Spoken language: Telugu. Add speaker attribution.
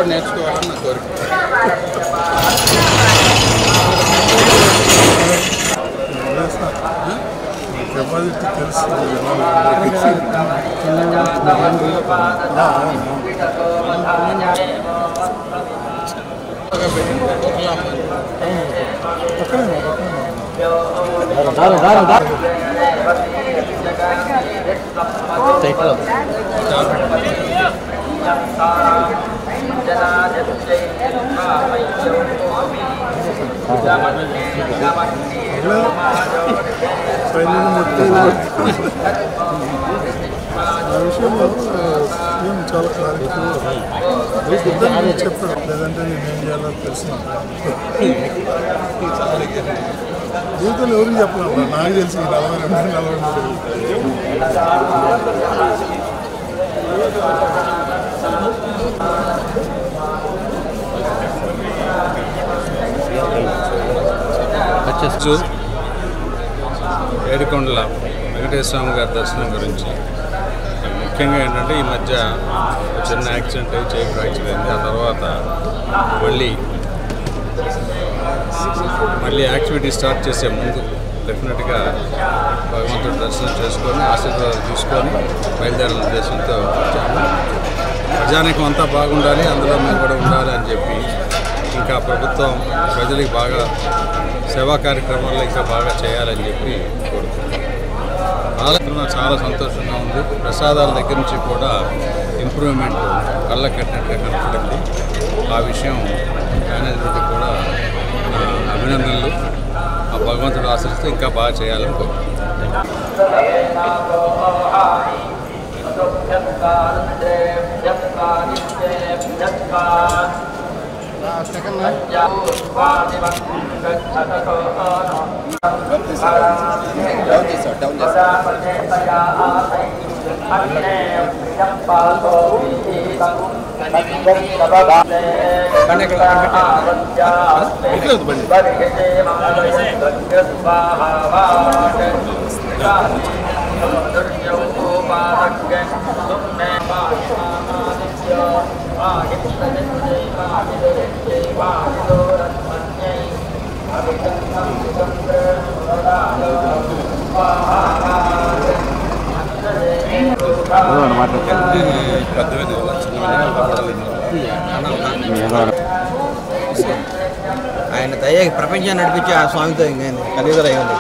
Speaker 1: కూడా నేర్చుకోవాలని నా కోరిక.
Speaker 2: చాలా క్లారిటీ చెప్పాడు, లేదంటే నేనేం చేయాలో తెలిసిన జీవితంలో ఎవరికి చెప్పలేదు. నాకు తెలిసి
Speaker 1: 42 ఏడుకొండల వెంకటేశ్వర స్వామి గారి దర్శనం గురించి ముఖ్యంగా ఏంటంటే ఈ మధ్య చిన్న యాక్సిడెంట్ అయ్యి చేయి ఫ్రాక్చర్ అయింది. ఆ తర్వాత మళ్ళీ యాక్టివిటీ స్టార్ట్ చేసే ముందు డెఫినెట్గా భగవంతుడి దర్శనం చేసుకొని ఆశీర్వాదాలు తీసుకొని బయలుదేరాల ఉద్దేశంతో వచ్చాము. ప్రజానీకం అంతా బాగుండాలి, అందులో మేము కూడా ఉండాలి అని చెప్పి ఇంకా ప్రభుత్వం ప్రజలకు బాగా సేవా కార్యక్రమాల్లో ఇంకా బాగా చేయాలని చెప్పి కోరుకుంటున్నాం. చాలా సంతోషంగా ఉంది. ప్రసాదాల దగ్గర నుంచి కూడా ఇంప్రూవ్మెంట్ కళ్ళ కట్టినట్టుగా కనపడింది. ఆ విషయం మేనేజ్మెంట్కి కూడా అభినందనలు. ఆ భగవంతుడు ఆశిస్తే ఇంకా బాగా చేయాలని కోరుకుంటున్నాం.
Speaker 3: ఆయన దయ ప్రపంచాన్ని నడిపించి ఆ స్వామితో కలియుగ దయ ఉంది.